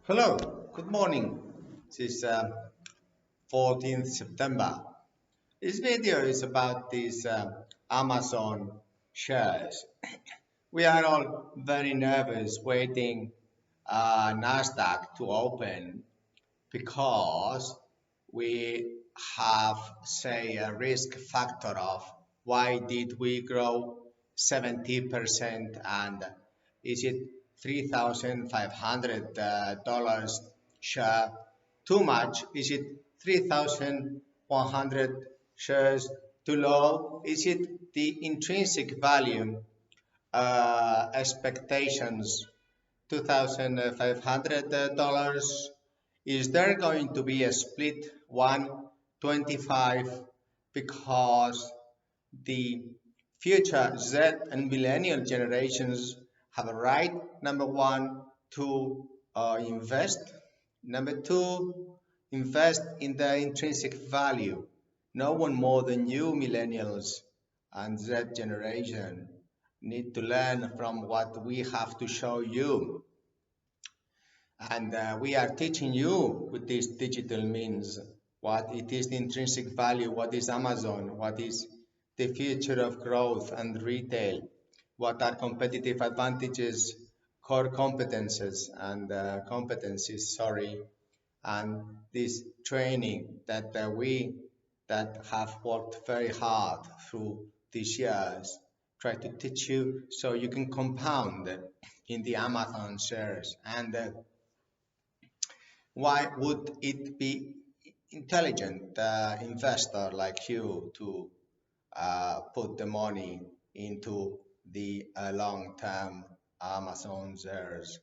Hello, good morning. This is 14th September. This video is about these Amazon shares. We are all very nervous waiting Nasdaq to open because we have, say, a risk factor of why did we grow 70% and is it $3,500 share too much? Is it 3,100 shares too low? Is it the intrinsic value expectations $2,500? Is there going to be a split 125 because the future Z and millennial generations have a right, number one, to invest. Number two, invest in the intrinsic value. No one more than you millennials and Z generation need to learn from what we have to show you. And we are teaching you with these digital means what it is the intrinsic value, what is Amazon, what is the future of growth and retail, what are competitive advantages, core competences and and this training that we that have worked very hard through these years try to teach you so you can compound in the Amazon shares. And why would it be intelligent investor like you to put the money into the long-term Amazon shares?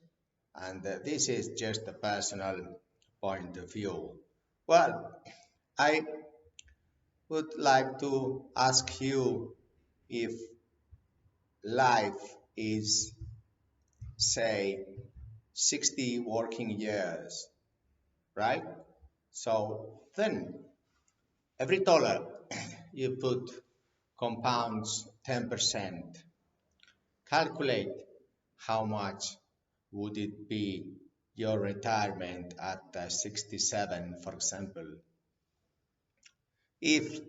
And this is just a personal point of view. Well, I would like to ask you if life is, say, 60 working years, right? So then every dollar you put compounds 10%. Calculate how much would it be your retirement at 67, for example. If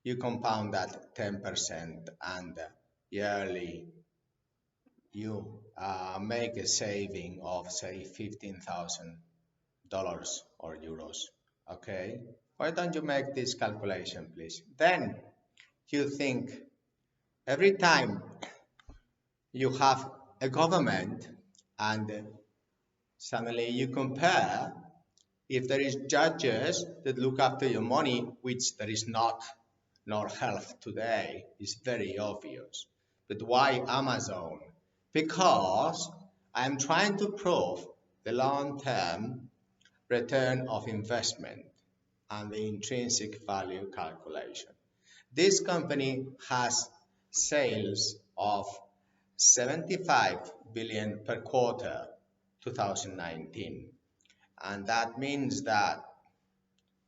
you compound that 10% and yearly you make a saving of, say, $15,000 or euros, okay? Why don't you make this calculation, please? Then you think every time you have a government and suddenly you compare if there is judges that look after your money, which there is not, nor health today, is very obvious. But why Amazon? Because I'm trying to prove the long-term return of investment and the intrinsic value calculation. This company has sales of 75 billion per quarter 2019, and that means that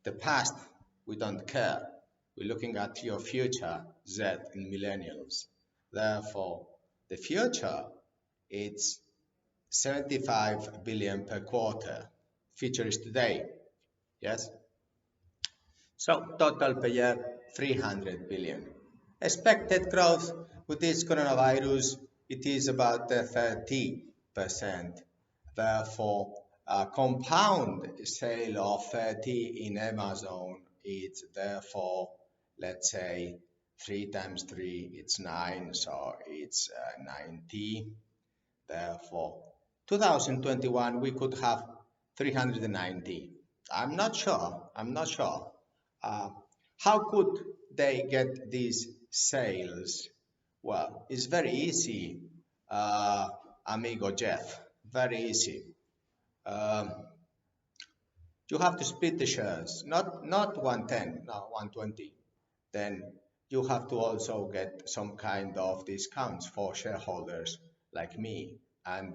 the past we don't care. We're looking at your future, Z and millennials. Therefore the future, it's 75 billion per quarter. Future is today, yes? So total per year, 300 billion. Expected growth with this coronavirus, it is about 30%. Therefore, a compound sale of 30 in Amazon, it's therefore, let's say, 3 times 3, it's 9, so it's 90. Therefore, 2021, we could have 390. I'm not sure. How could they get these sales? Well, it's very easy, amigo Jeff, very easy. You have to split the shares, not 110, no, 120. Then you have to also get some kind of discounts for shareholders like me, and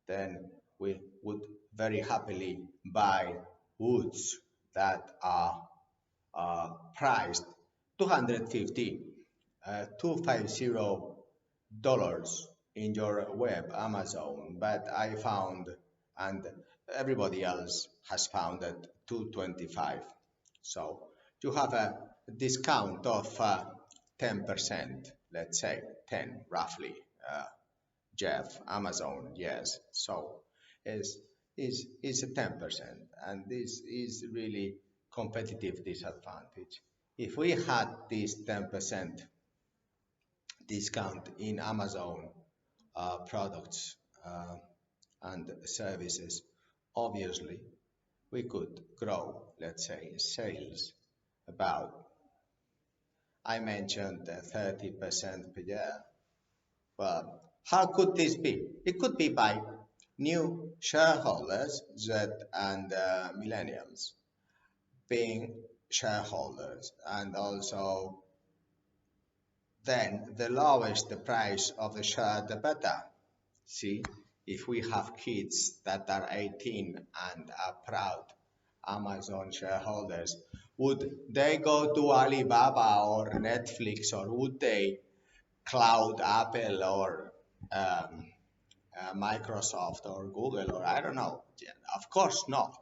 then we would very happily buy woods that are priced $250 $250 in your web Amazon, but I found and everybody else has found at 225. So you have a discount of 10%, let's say 10 roughly. Uh, Jeff, Amazon, yes. So is is a 10%, and this is really competitive disadvantage. If we had this 10% discount in Amazon products and services, obviously we could grow, let's say, sales about, I mentioned 30% per year. Well, how could this be? It could be by new shareholders, Z and millennials, being shareholders, and also then the lowest the price of the share, the better. See, if we have kids that are 18 and are proud Amazon shareholders, would they go to Alibaba or Netflix, or would they cloud Apple or Microsoft or Google, or I don't know? Of course not.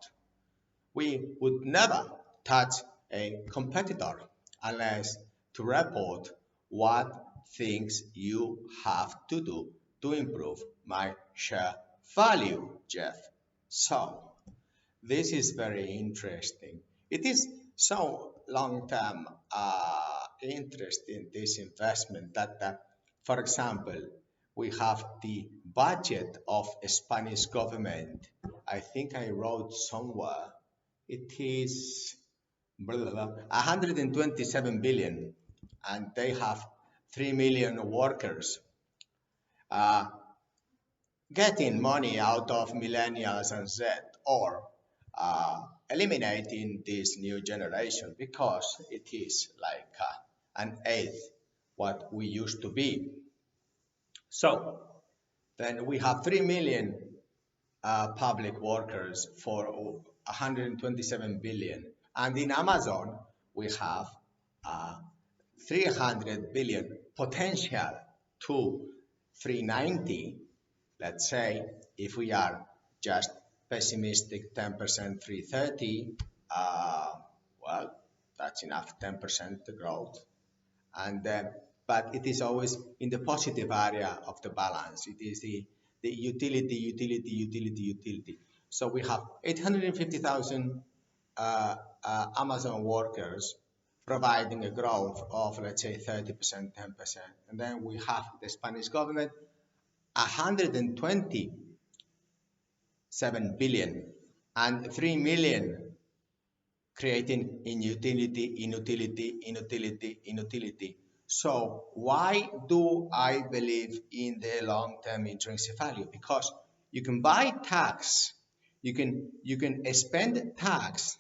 We would never touch a competitor unless to report what things you have to do to improve my share value, Jeff. So this is very interesting. It is so long-term interest in this investment that, for example, we have the budget of a Spanish government. I think I wrote somewhere it is 127 billion, and they have 3 million workers. Uh, Getting money out of millennials and Z, or eliminating this new generation, because it is like an eighth what we used to be. So then we have 3 million public workers for 127 billion. And in Amazon, we have uh, 300 billion potential to 390. Let's say if we are just pessimistic 10%, 330, well, that's enough, 10% growth. And but it is always in the positive area of the balance. It is the utility. So we have 850,000 Amazon workers providing a growth of, let's say, 30%, 10%. And then we have the Spanish government, 127 billion and 3 million creating inutility. So why do I believe in the long-term intrinsic value? Because you can buy tax, you can spend tax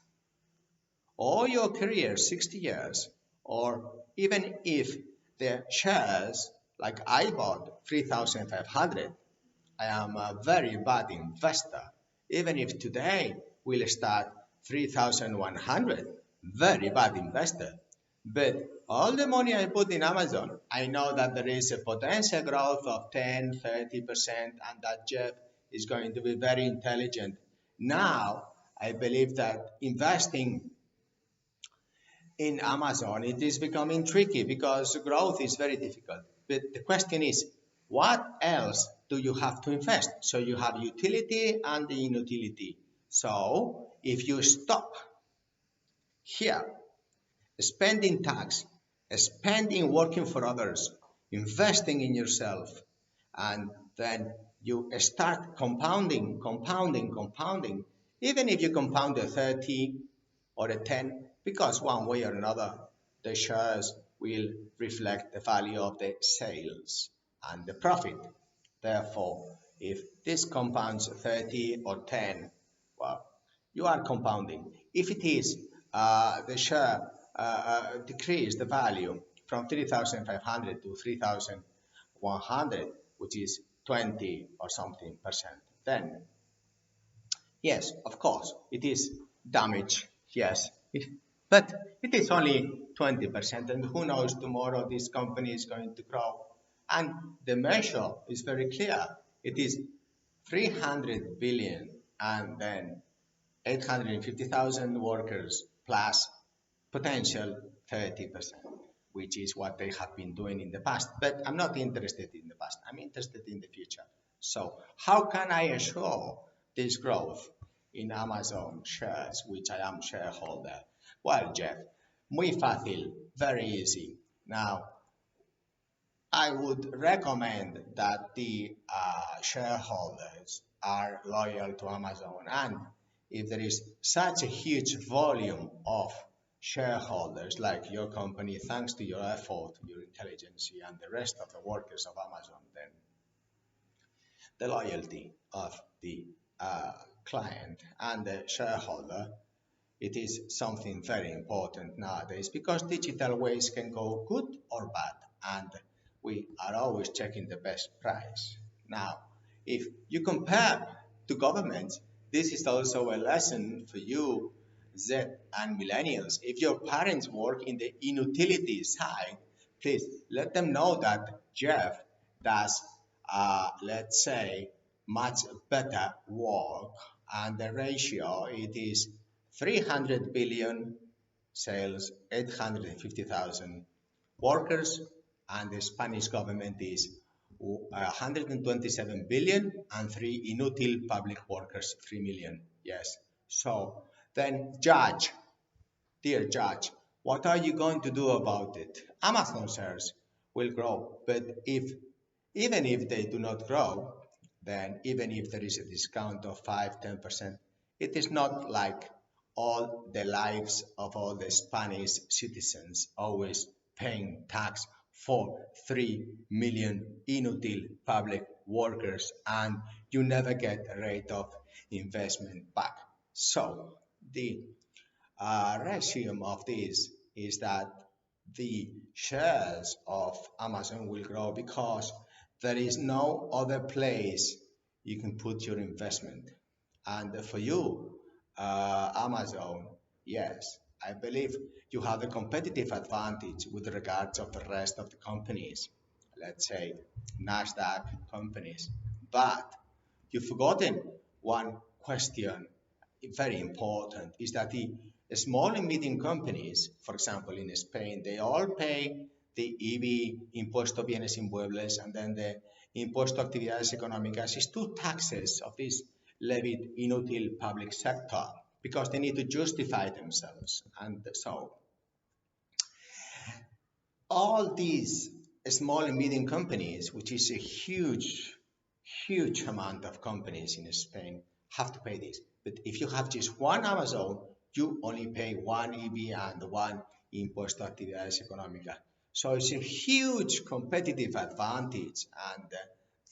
all your career, 60 years, or even if the shares, like I bought 3,500, I am a very bad investor. Even if today we'll start 3,100, very bad investor. But all the money I put in Amazon, I know that there is a potential growth of 10, 30%, and that Jeff is going to be very intelligent. Now, I believe that investing in Amazon, it is becoming tricky because growth is very difficult. But the question is, what else do you have to invest? So you have utility and the inutility. So if you stop here, spending tax, spending working for others, investing in yourself, and then you start compounding, even if you compound a 30 or a 10, because one way or another, the shares will reflect the value of the sales and the profit. Therefore, if this compounds 30 or 10, well, you are compounding. If it is the share decrease the value from 3,500 to 3,100, which is 20 or something percent, then yes, of course, it is damage, yes. But it is only 20%, and who knows, tomorrow this company is going to grow. And the measure is very clear. It is 300 billion and then 850,000 workers plus potential 30%, which is what they have been doing in the past. But I'm not interested in the past, I'm interested in the future. So, how can I assure this growth in Amazon shares, which I am shareholder? Well, Jeff, muy fácil, very easy. Now, I would recommend that the shareholders are loyal to Amazon. And if there is such a huge volume of shareholders like your company, thanks to your effort, your intelligence, and the rest of the workers of Amazon, then the loyalty of the client and the shareholder, it is something very important nowadays because digital ways can go good or bad, and we are always checking the best price. Now, if you compare to governments, this is also a lesson for you, Z and millennials. If your parents work in the inutility side, please let them know that Jeff does, let's say, much better work, and the ratio it is 300 billion sales, 850,000 workers, and the Spanish government is 127 billion and three inutile public workers, 3 million. Yes. So then, judge, dear judge, what are you going to do about it? Amazon shares will grow, but even if they do not grow, then even if there is a discount of 5-10%, it is not like all the lives of all the Spanish citizens always paying tax for 3 million inutile public workers, and you never get a rate of investment back. So the resume of this is that the shares of Amazon will grow because there is no other place you can put your investment. And for you, Amazon, yes, I believe you have a competitive advantage with regards of the rest of the companies, let's say Nasdaq companies. But you've forgotten one question, very important, is that the small and medium companies, for example, in Spain, they all pay the IBI, Impuesto a Bienes Inmuebles, and then the Impuesto a Actividades Económicas, is two taxes of this levied inutile public sector because they need to justify themselves. And so all these small and medium companies, which is a huge amount of companies in Spain, have to pay this. But if you have just one Amazon, you only pay one EB and one Impuesto a Actividades Económicas. So it's a huge competitive advantage. And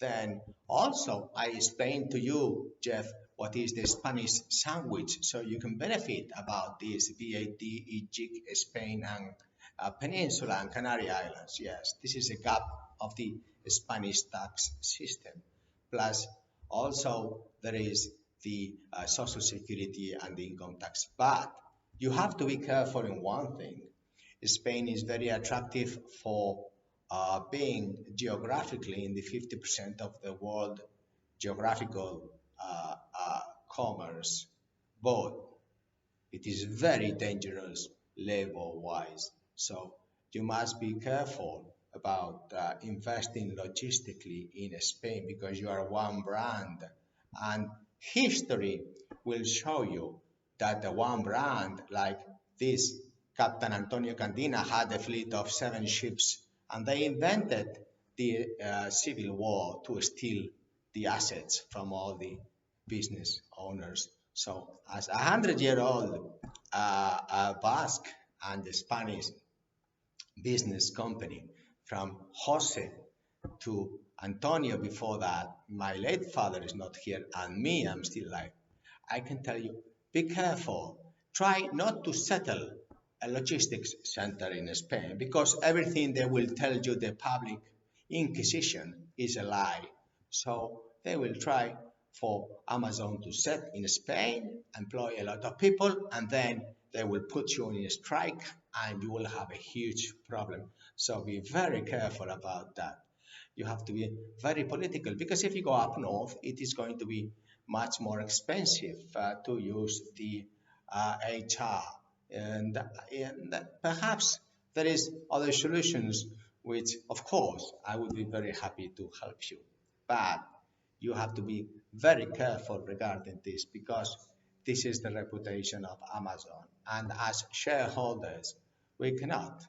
then also I explained to you, Jeff, what is the Spanish sandwich, so you can benefit about this VAT, Egypt, Spain, and Peninsula and Canary Islands. Yes, this is a gap of the Spanish tax system. Plus, also there is the social security and the income tax. But you have to be careful in one thing. Spain is very attractive for being geographically in the 50% of the world geographical commerce, but it is very dangerous labor-wise. So you must be careful about investing logistically in Spain because you are one brand, and history will show you that the one brand like this Captain Antonio Candina had a fleet of 7 ships, and they invented the civil war to steal the assets from all the business owners. So as 100-year-old Basque and the Spanish business company, from Jose to Antonio before that, my late father is not here, and me, I'm still alive. I can tell you, be careful. Try not to settle a logistics center in Spain because everything they will tell you, the public inquisition, is a lie. So they will try for Amazon to set in Spain, employ a lot of people, and then they will put you in a strike and you will have a huge problem. So be very careful about that. You have to be very political because if you go up north, it is going to be much more expensive to use the HR, and perhaps there is other solutions which, of course, I would be very happy to help you. But you have to be very careful regarding this because this is the reputation of Amazon. And as shareholders, we cannot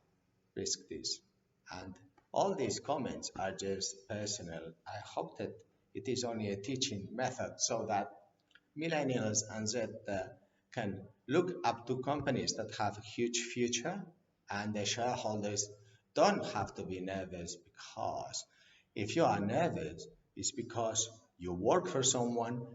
risk this. And all these comments are just personal. I hope that it is only a teaching method so that millennials and Z can look up to companies that have a huge future and the shareholders don't have to be nervous because if you are nervous, it's because you work for someone,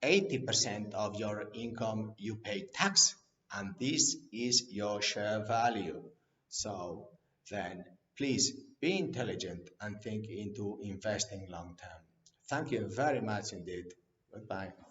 80% of your income you pay tax, and this is your share value. So then please be intelligent and think into investing long term. Thank you very much indeed. Goodbye.